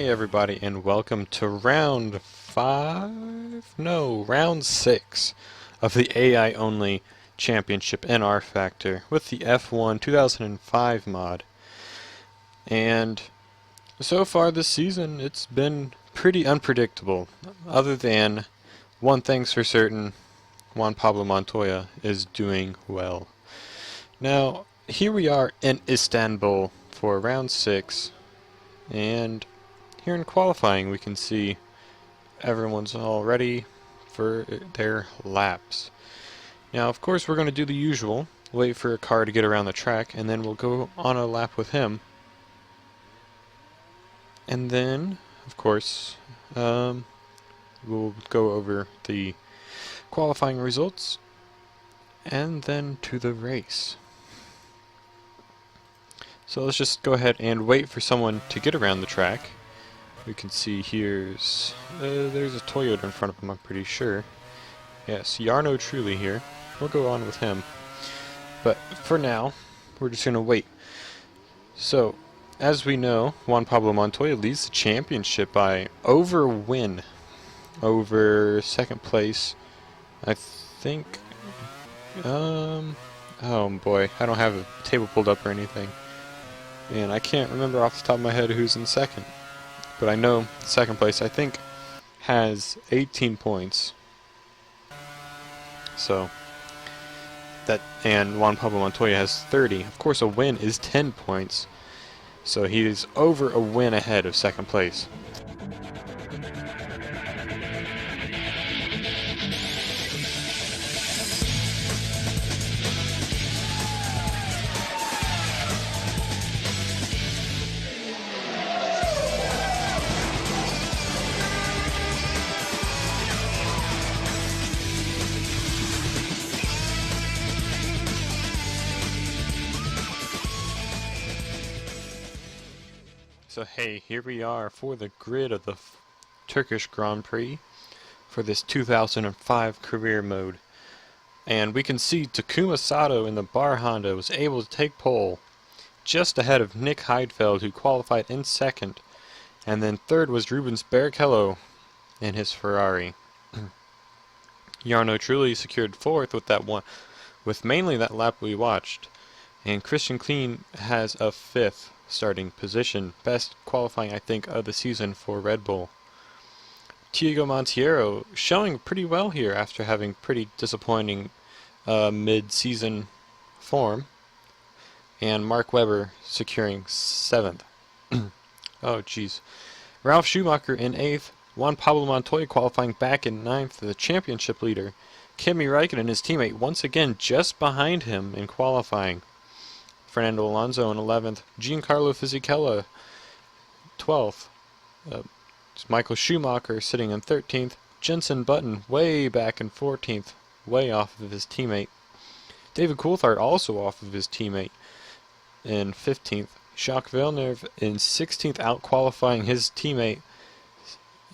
Hey everybody, and welcome to round 6 of the AI only championship in rFactor with the F1 2005 mod. And so far this season it's been pretty unpredictable, other than one thing's for certain: Juan Pablo Montoya is doing well. Now here we are in Istanbul for round 6, and here in qualifying we can see everyone's all ready for their laps. Now of course we're going to do the usual, wait for a car to get around the track, and then we'll go on a lap with him. And then, of course, we'll go over the qualifying results, and then to the race. So let's just go ahead and wait for someone to get around the track. We can see there's a Toyota in front of him, I'm pretty sure. Yes, Yarno Truly here. We'll go on with him. But for now, we're just going to wait. So, as we know, Juan Pablo Montoya leads the championship by win over second place. I think, oh boy, I don't have a table pulled up or anything. And I can't remember off the top of my head who's in second. But I know second place, I think, has 18 points. So, and Juan Pablo Montoya has 30. Of course, a win is 10 points. So he's over a win ahead of second place. So hey, here we are for the grid of the Turkish Grand Prix for this 2005 career mode. And we can see Takuma Sato in the Bar Honda was able to take pole just ahead of Nick Heidfeld, who qualified in second. And then third was Rubens Barrichello in his Ferrari. Yarno Trulli secured fourth with that one, with mainly that lap we watched. And Christian Klein has a fifth starting position. Best qualifying, I think, of the season for Red Bull. Tiago Monteiro showing pretty well here after having pretty disappointing mid-season form. And Mark Webber securing 7th. Oh, jeez. Ralf Schumacher in 8th. Juan Pablo Montoya qualifying back in 9th, the championship leader. Kimi Räikkönen, his teammate, once again just behind him in qualifying. Fernando Alonso in 11th, Giancarlo Fisichella 12th, Michael Schumacher sitting in 13th, Jenson Button way back in 14th, way off of his teammate, David Coulthard also off of his teammate in 15th, Jacques Villeneuve in 16th, out qualifying his teammate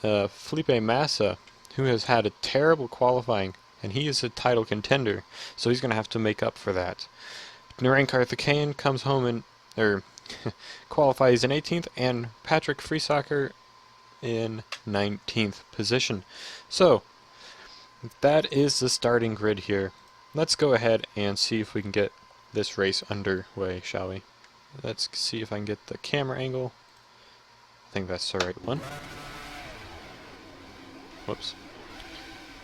Felipe Massa, who has had a terrible qualifying, and he is a title contender, so he's going to have to make up for that. Narain Karthikeyan comes home qualifies in 18th, and Patrick Friesacher in 19th position. So, that is the starting grid here. Let's go ahead and see if we can get this race underway, shall we? Let's see if I can get the camera angle. I think that's the right one. Whoops.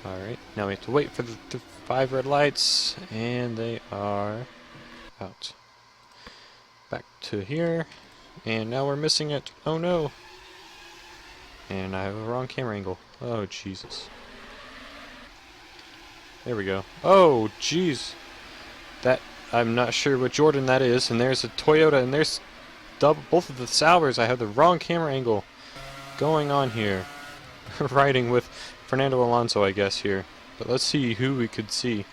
Alright, now we have to wait for the 5 red lights, and they are out. Back to here, and now we're missing it. Oh no! And I have a wrong camera angle. Oh Jesus. There we go. Oh jeez. That, I'm not sure what Jordan that is, and there's a Toyota, and there's both of the Saubers. I have the wrong camera angle going on here. Riding with Fernando Alonso, I guess, here. But let's see who we could see.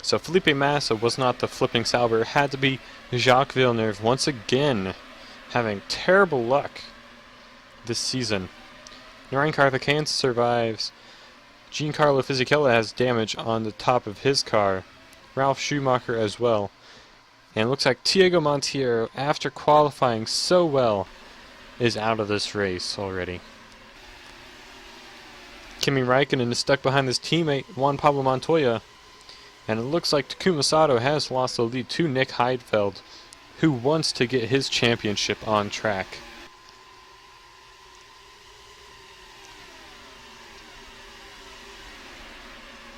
So Felipe Massa was not the flipping Sauber. It had to be Jacques Villeneuve, once again having terrible luck this season. Narain Karthikeyan survives. Giancarlo Fisichella has damage on the top of his car. Ralf Schumacher as well. And it looks like Tiago Monteiro, after qualifying so well, is out of this race already. Kimi Räikkönen is stuck behind his teammate Juan Pablo Montoya, and it looks like Takuma Sato has lost the lead to Nick Heidfeld, who wants to get his championship on track.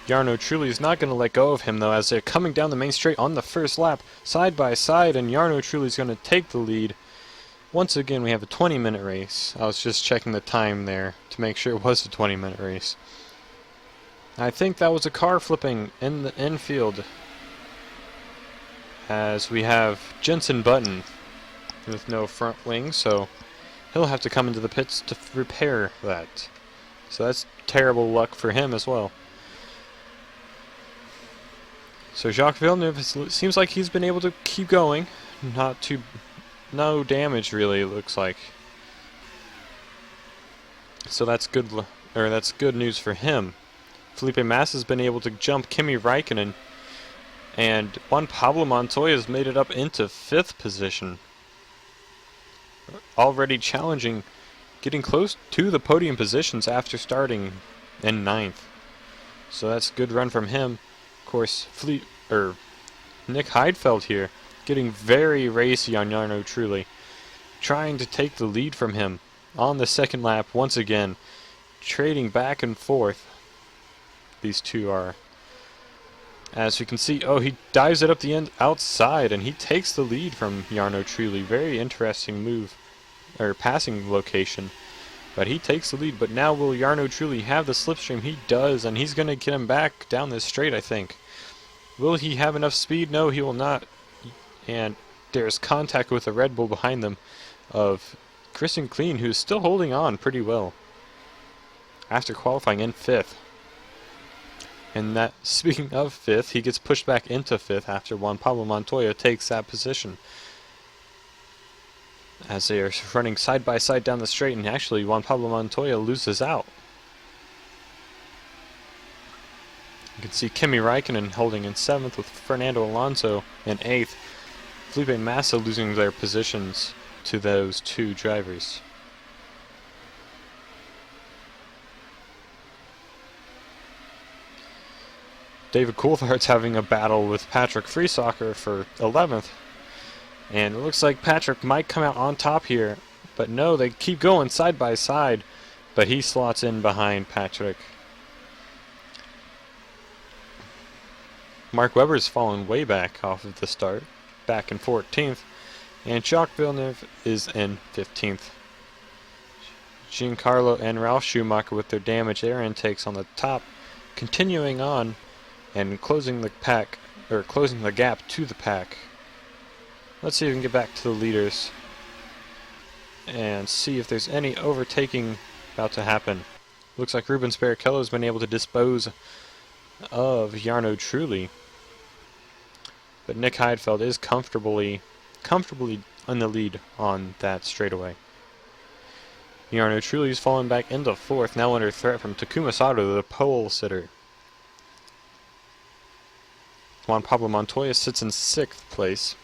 Jarno Trulli is not going to let go of him though, as they're coming down the main straight on the first lap, side by side, and Jarno Trulli is going to take the lead. Once again, we have a 20-minute race. I was just checking the time there to make sure it was a 20-minute race. I think that was a car flipping in the infield, as we have Jenson Button with no front wing, so he'll have to come into the pits to repair that. So that's terrible luck for him as well. So Jacques Villeneuve seems like he's been able to keep going. No damage really, it looks like. So that's good. That's good news for him. Felipe Massa has been able to jump Kimi Räikkönen, and Juan Pablo Montoya has made it up into 5th position. Already challenging, getting close to the podium positions after starting in 9th. So that's a good run from him. Of course, Nick Heidfeld here, getting very racy on Jarno Trulli, trying to take the lead from him on the second lap once again, trading back and forth. These two are. As you can see, oh, he dives it up the end outside, and he takes the lead from Jarno Trulli. Very interesting move, or passing location. But he takes the lead, but now will Jarno Trulli have the slipstream? He does, and he's going to get him back down this straight, I think. Will he have enough speed? No, he will not. And there's contact with the Red Bull behind them of Christian Klein, who's still holding on pretty well after qualifying in 5th. And that, speaking of 5th, he gets pushed back into 5th after Juan Pablo Montoya takes that position. As they are running side by side down the straight, and actually Juan Pablo Montoya loses out. You can see Kimi Räikkönen holding in 7th with Fernando Alonso in 8th. Felipe Massa losing their positions to those two drivers. David Coulthard's having a battle with Patrick Friesacher for 11th. And it looks like Patrick might come out on top here. But no, they keep going side by side. But he slots in behind Patrick. Mark Webber's fallen way back off of the start, back in 14th, and Jacques Villeneuve is in 15th. Giancarlo and Ralf Schumacher with their damaged air intakes on the top, continuing on and closing the gap to the pack. Let's see if we can get back to the leaders and see if there's any overtaking about to happen. Looks like Rubens Barrichello has been able to dispose of Jarno Trulli, but Nick Heidfeld is comfortably in the lead on that straightaway. Jarno Trulli is fallen back into 4th, now under threat from Takuma Sato, the pole sitter. Juan Pablo Montoya sits in 6th place,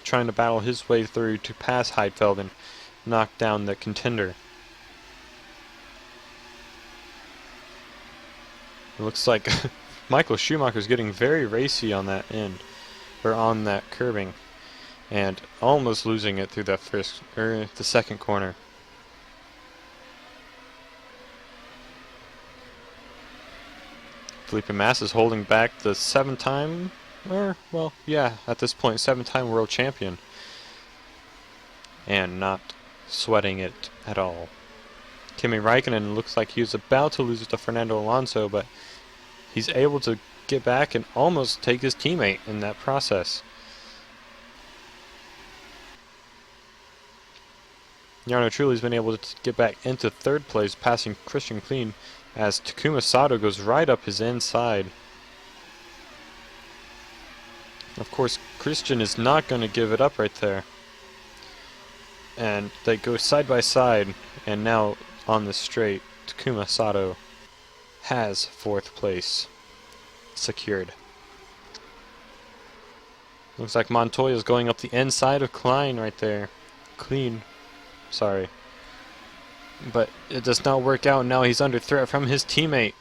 trying to battle his way through to pass Heidfeld and knock down the contender. It looks like Michael Schumacher's getting very racy on that end, or on that curbing, and almost losing it through that the second corner. Felipe Massa is holding back the 7-time, or well, yeah, at this point, 7-time world champion, and not sweating it at all. Kimi Räikkönen looks like he was about to lose it to Fernando Alonso, but he's able to get back and almost take his teammate in that process. Jarno Trulli's been able to get back into 3rd place, passing Christian Klein, as Takuma Sato goes right up his inside. Of course, Christian is not going to give it up right there. And they go side by side, and now on the straight, Takuma Sato has 4th place secured. Looks like Montoya is going up the inside of Klein right there. Klein, sorry. but it does not work out. Now he's under threat from his teammate.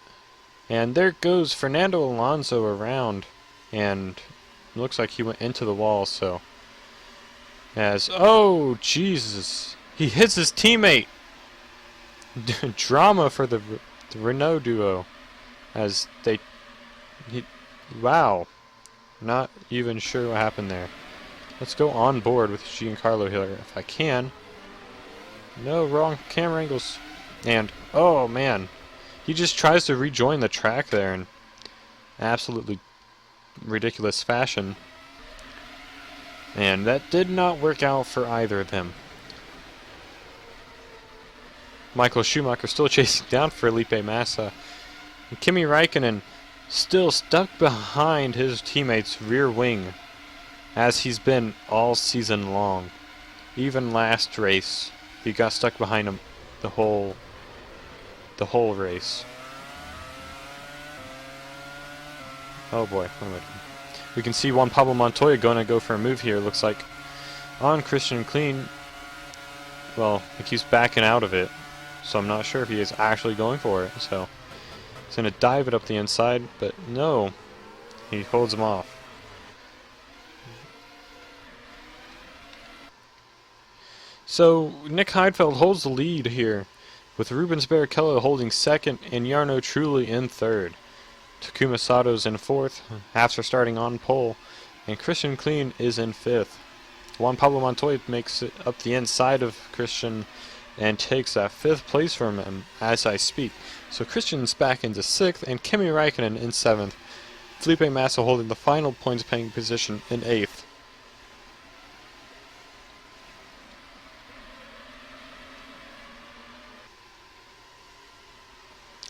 And there goes Fernando Alonso around. And looks like he went into the wall, so... Oh, Jesus. He hits his teammate. Drama for the Renault duo. As they... Wow. Not even sure what happened there. Let's go on board with Giancarlo here if I can. No, wrong camera angles. And, oh man. He just tries to rejoin the track there in absolutely ridiculous fashion. And that did not work out for either of them. Michael Schumacher still chasing down Felipe Massa. And Kimi Räikkönen still stuck behind his teammate's rear wing, as he's been all season long. Even last race, he got stuck behind him the whole race. Oh boy, what am I doing? We can see Juan Pablo Montoya going to go for a move here, looks like, on Christian Clean. Well, he keeps backing out of it, so I'm not sure if he is actually going for it. So he's going to dive it up the inside, but no, he holds him off. So Nick Heidfeld holds the lead here, with Rubens Barrichello holding second and Jarno Trulli in third. Takuma Sato's in fourth after starting on pole, and Christian Clean is in fifth. Juan Pablo Montoya makes it up the inside of Christian and takes that fifth place from him as I speak. So Christian's back into sixth and Kimi Räikkönen in seventh. Felipe Massa holding the final points paying position in eighth.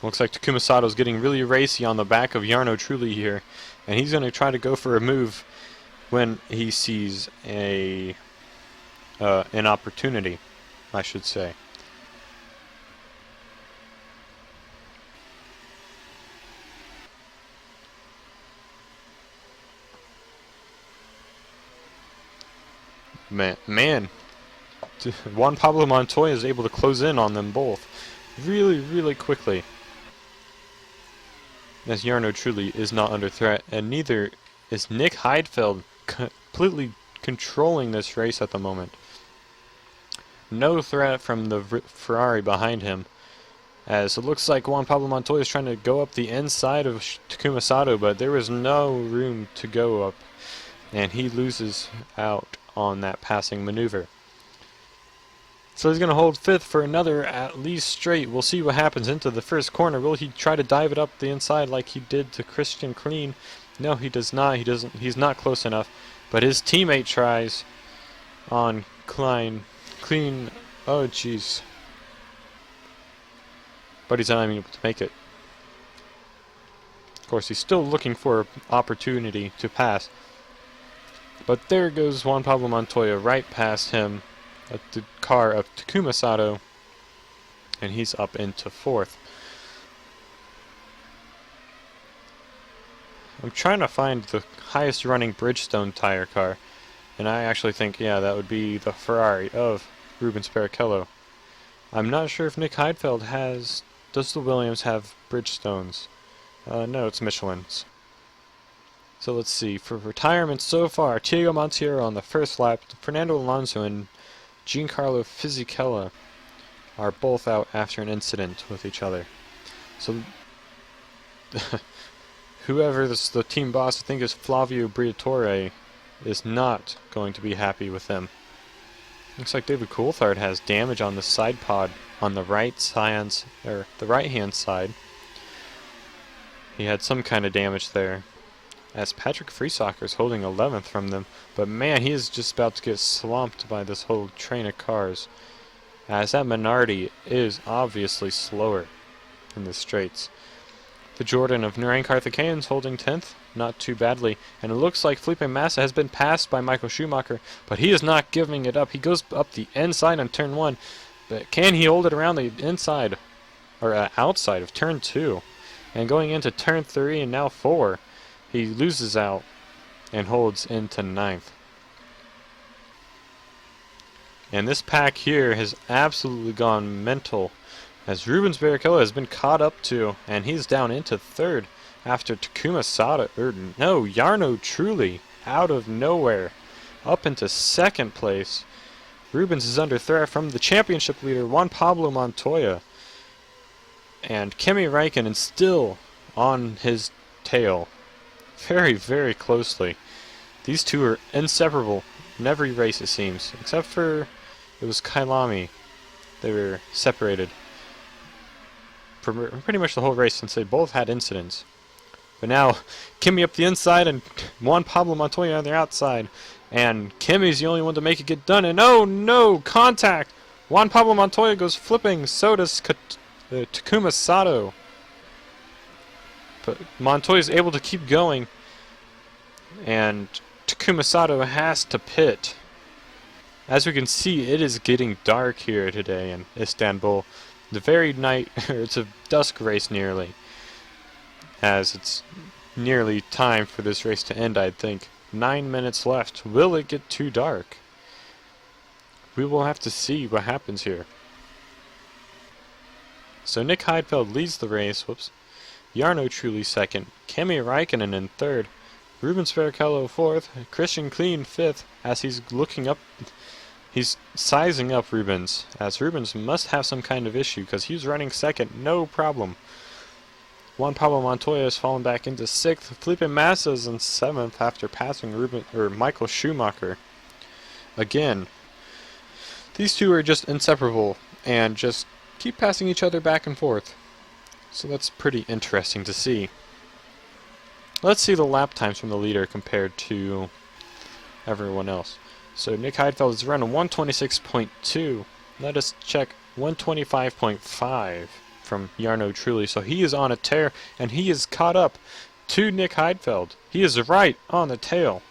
Looks like Takuma Sato's getting really racy on the back of Jarno Trulli here, and he's going to try to go for a move when he sees an opportunity, I should say. Man, Juan Pablo Montoya is able to close in on them both really, really quickly. As Jarno Trulli is not under threat, and neither is Nick Heidfeld, completely controlling this race at the moment. No threat from the Ferrari behind him, as it looks like Juan Pablo Montoya is trying to go up the inside of Takuma Sato, but there was no room to go up, and he loses out on that passing maneuver. So he's going to hold fifth for another at least straight. We'll see what happens into the first corner. Will he try to dive it up the inside like he did to Christian Clean? No, he does not. He doesn't. He's not close enough. But his teammate tries on Clean. Oh, jeez. But he's not even able to make it. Of course, he's still looking for an opportunity to pass. But there goes Juan Pablo Montoya right past him at the car of Takuma Sato, and he's up into fourth. I'm trying to find the highest running Bridgestone tire car, and I actually think, yeah, that would be the Ferrari of Rubens Barrichello. I'm not sure if Nick Heidfeld has... Does the Williams have Bridgestones? No, it's Michelin's. So let's see, for retirement so far, Thiago Monteiro on the first lap, Fernando Alonso and Giancarlo Fisichella are both out after an incident with each other. So whoever the team boss, I think is Flavio Briatore, is not going to be happy with them. Looks like David Coulthard has damage on the side pod on the right hand side. He had some kind of damage there, as Patrick Friesacher is holding 11th from them. But man, he is just about to get swamped by this whole train of cars, as that Minardi is obviously slower in the straights. The Jordan of Narain Karthikeyan's holding 10th, not too badly, and it looks like Felipe Massa has been passed by Michael Schumacher, but he is not giving it up. He goes up the inside on turn 1, but can he hold it around the inside, or outside of turn 2? And going into turn 3 and now 4, he loses out and holds into 9th. And this pack here has absolutely gone mental as Rubens Barrichello has been caught up to, and he's down into third after Takuma Sada, Jarno Trulli, out of nowhere, up into second place. Rubens is under threat from the championship leader, Juan Pablo Montoya, and Kimi Räikkönen still on his tail, very, very closely. These two are inseparable in every race, it seems, except for it was Kailami. They were separated for pretty much the whole race since they both had incidents. But now, Kimi up the inside and Juan Pablo Montoya on the outside. And Kimi's the only one to make it get done. And oh no, contact! Juan Pablo Montoya goes flipping, so does Takuma Sato. But Montoya's able to keep going. And Takuma Sato has to pit. As we can see, it is getting dark here today in Istanbul. The very night, it's a dusk race nearly. As it's nearly time for this race to end, I'd think. 9 minutes left. Will it get too dark? We will have to see what happens here. So Nick Heidfeld leads the race. Whoops. Jarno Trulli second. Kimi Räikkönen in third. Rubens Barrichello fourth. Christian Klein fifth. As he's looking up, he's sizing up Rubens. As Rubens must have some kind of issue because he's running second, no problem. Juan Pablo Montoya has fallen back into sixth. Felipe Massa is in seventh after passing Michael Schumacher. Again, these two are just inseparable and just keep passing each other back and forth. So that's pretty interesting to see. Let's see the lap times from the leader compared to everyone else. So Nick Heidfeld is running 126.2. Let us check 125.5 from Jarno Trulli. So he is on a tear, and he is caught up to Nick Heidfeld. He is right on the tail.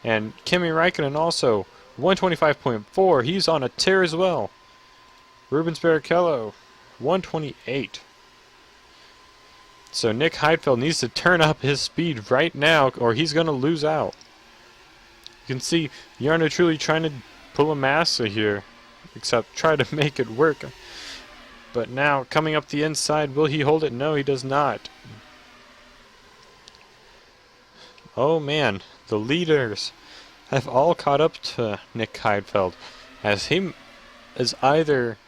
And Kimi Räikkönen also 125.4. He's on a tear as well. Rubens Barrichello 128. So Nick Heidfeld needs to turn up his speed right now, or he's going to lose out. You can see Jarno Trulli trying to pull a Massa here, except try to make it work. But now, coming up the inside, will he hold it? No, he does not. Oh man, the leaders have all caught up to Nick Heidfeld, as he is either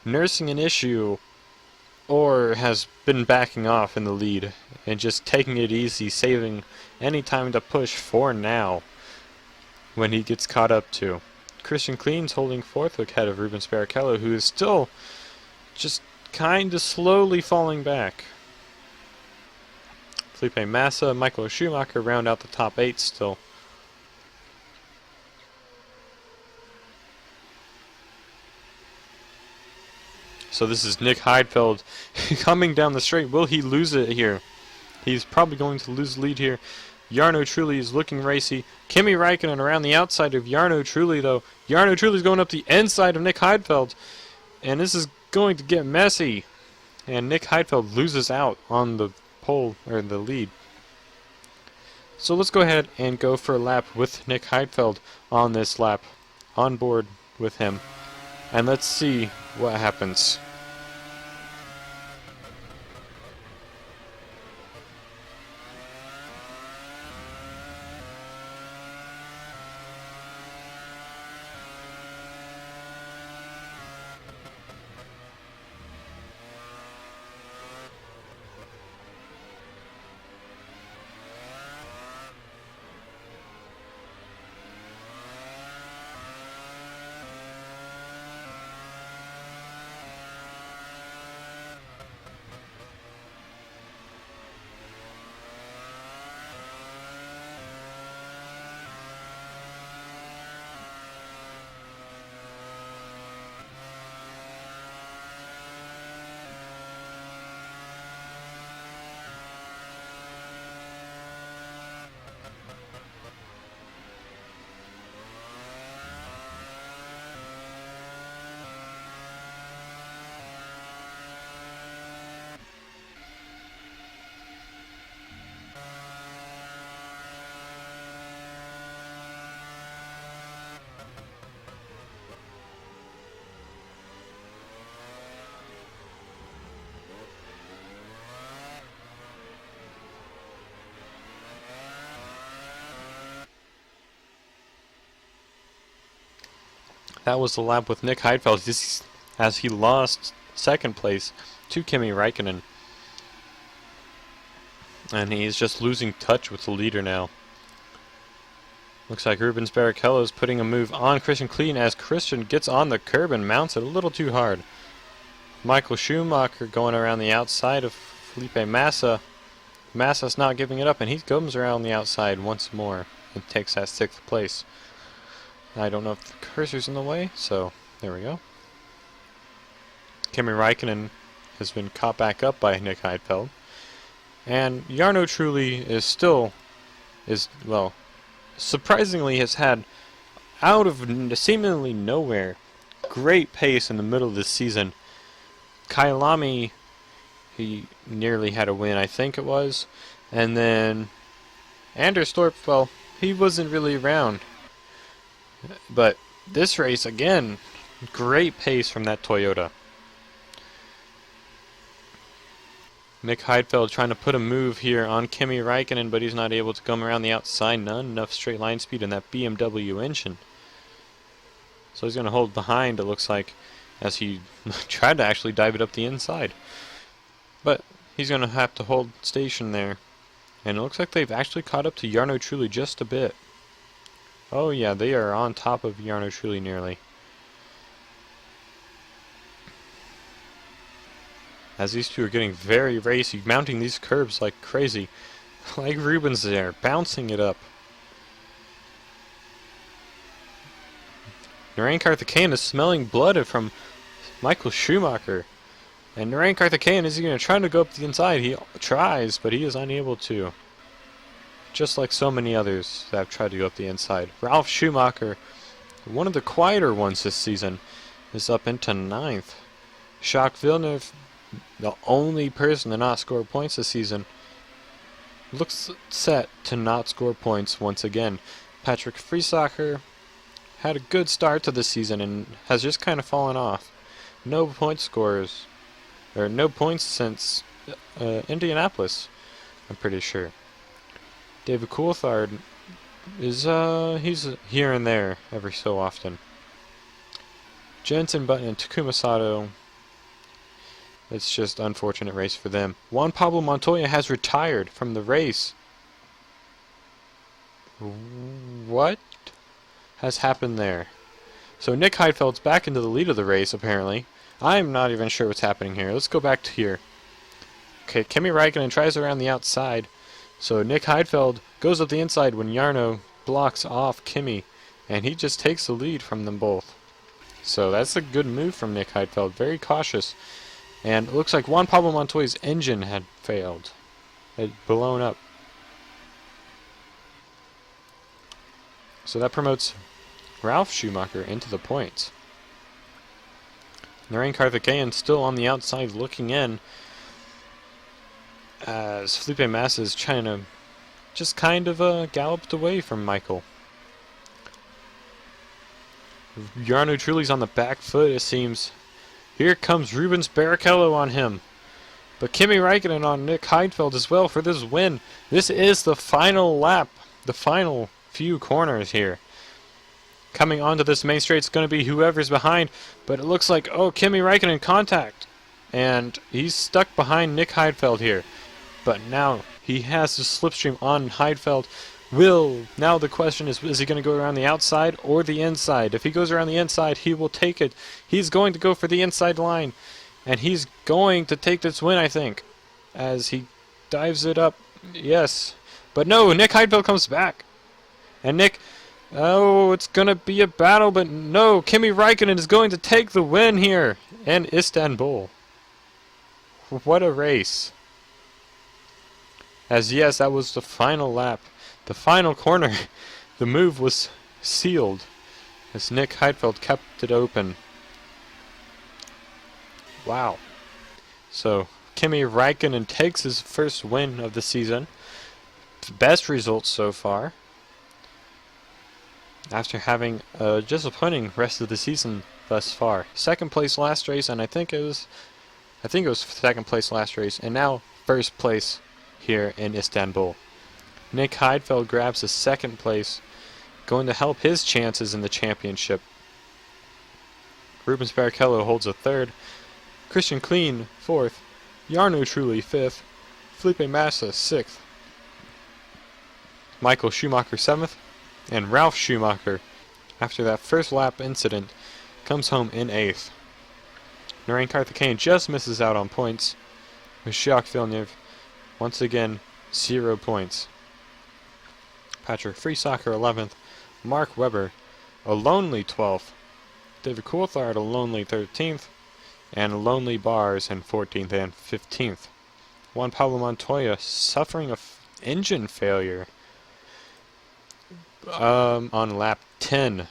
nursing an issue or has been backing off in the lead and just taking it easy, saving any time to push for now when he gets caught up to. Christian Klein's holding fourth ahead of Rubens Barrichello, who is still just kind of slowly falling back. Felipe Massa, Michael Schumacher round out the top 8 still. So this is Nick Heidfeld coming down the straight. Will he lose it here? He's probably going to lose the lead here. Jarno Trulli is looking racy. Kimi Räikkönen around the outside of Jarno Trulli, though. Jarno Trulli is going up the inside of Nick Heidfeld. And this is going to get messy. And Nick Heidfeld loses out on the pole, or the lead. So let's go ahead and go for a lap with Nick Heidfeld on this lap. On board with him. And let's see what happens. That was the lap with Nick Heidfeld as he lost second place to Kimi Räikkönen. And he's just losing touch with the leader now. Looks like Rubens Barrichello is putting a move on Christian Klien as Christian gets on the curb and mounts it a little too hard. Michael Schumacher going around the outside of Felipe Massa. Massa's not giving it up, and he comes around the outside once more and takes that 6th place. I don't know if the cursor's in the way, so there we go. Kimi Räikkönen has been caught back up by Nick Heidfeld. And Jarno Trulli well, surprisingly has had, out of seemingly nowhere, great pace in the middle of this season. Kyalami, he nearly had a win, I think it was. And then Anderstorp, well, he wasn't really around. But this race, again, great pace from that Toyota. Nick Heidfeld trying to put a move here on Kimi Räikkönen, but he's not able to come around the outside. Not enough straight line speed in that BMW engine. So he's going to hold behind, it looks like, as he tried to actually dive it up the inside. But he's going to have to hold station there. And it looks like they've actually caught up to Jarno Trulli just a bit. Oh yeah, they are on top of Jarno Trulli nearly. As these two are getting very racy, mounting these curbs like crazy. Like Rubens there, bouncing it up. Narain Karthikeyan is smelling blood from Michael Schumacher. And Narain Karthikeyan is going to try to go up the inside. He tries, but he is unable to. Just like so many others that have tried to go up the inside. Ralf Schumacher, one of the quieter ones this season, is up into 9th. Jacques Villeneuve, the only person to not score points this season, looks set to not score points once again. Patrick Friesacher had a good start to the season and has just kind of fallen off. No point scorers, or no points since Indianapolis, I'm pretty sure. David Coulthard is he's here and there every so often. Jenson Button and Takuma Sato, it's just an unfortunate race for them. Juan Pablo Montoya has retired from the race. What has happened there? So Nick Heidfeld's back into the lead of the race, apparently. I'm not even sure what's happening here. Let's go back to here. Okay, Kimi Räikkönen tries around the outside. So Nick Heidfeld goes up the inside when Jarno blocks off Kimi. And he just takes the lead from them both. So that's a good move from Nick Heidfeld. Very cautious. And it looks like Juan Pablo Montoya's engine had failed. Had blown up. So that promotes Ralf Schumacher into the points. Narain Karthikeyan still on the outside looking in, as Felipe Massa is trying to just kind of galloped away from Michael. Jarno Trulli's on the back foot, it seems. Here comes Rubens Barrichello on him. But Kimi Räikkönen on Nick Heidfeld as well for this win. This is the final lap, the final few corners here. Coming onto this main straight, it's going to be whoever's behind, but it looks like, oh, Kimi Räikkönen contact. And he's stuck behind Nick Heidfeld here. But now he has the slipstream on Heidfeld. Now the question is he going to go around the outside or the inside? If he goes around the inside, he will take it. He's going to go for the inside line. And he's going to take this win, I think. As he dives it up. Yes. But no, Nick Heidfeld comes back. And Nick, oh, it's going to be a battle, but no, Kimi Räikkönen is going to take the win here in Istanbul. What a race. As yes, that was the final lap. The final corner, the move was sealed as Nick Heidfeld kept it open. Wow. So, Kimi Räikkönen takes his first win of the season. Best results so far. After having a disappointing rest of the season thus far. Second place last race, and I think it was second place last race, and now first place here in Istanbul. Nick Heidfeld grabs the second place, going to help his chances in the championship. Rubens Barrichello holds a third. Christian Kleen, fourth. Jarno Trulli, fifth. Felipe Massa, sixth. Michael Schumacher, seventh. And Ralf Schumacher, after that first lap incident, comes home in eighth. Narain Karthikeyan just misses out on points, with Jacques Villeneuve, once again, 0 points. Patrick Friesacher, 11th. Mark Webber, a lonely 12th. David Coulthard, a lonely 13th. And lonely Bars in 14th and 15th. Juan Pablo Montoya suffering a engine failure on lap 10.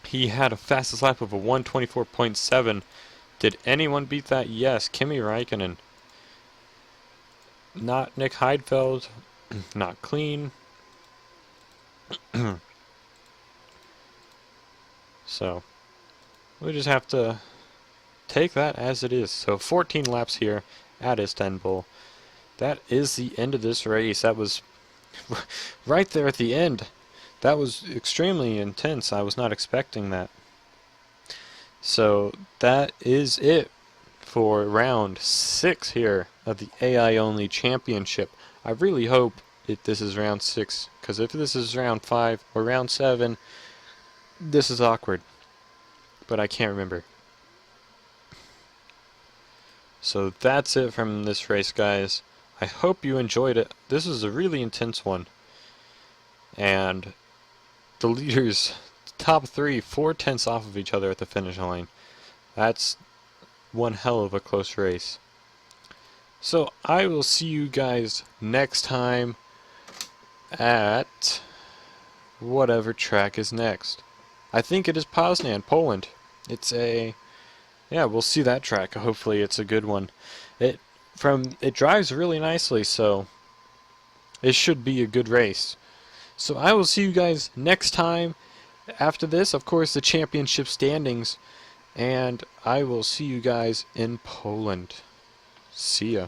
He had a fastest lap of a 1:24.7. Did anyone beat that? Yes, Kimi Räikkönen. Not Nick Heidfeld. Not clean. So, we just have to take that as it is. So, 14 laps here at Istanbul. That is the end of this race. That was right there at the end. That was extremely intense. I was not expecting that. So, that is it for round 6 here of the AI Only Championship. I really hope this is round 6, because if this is round 5 or round 7, this is awkward. But I can't remember. So that's it from this race, guys. I hope you enjoyed it. This was a really intense one. And the leaders, top 3, 4/10 off of each other at the finish line. That's one hell of a close race. So I will see you guys next time at whatever track is next. I think it is Poznan, Poland. It's a, yeah, we'll see that track. Hopefully it's a good one. It drives really nicely, so it should be a good race. So I will see you guys next time. After this, of course, the championship standings, and I will see you guys in Poland. See ya.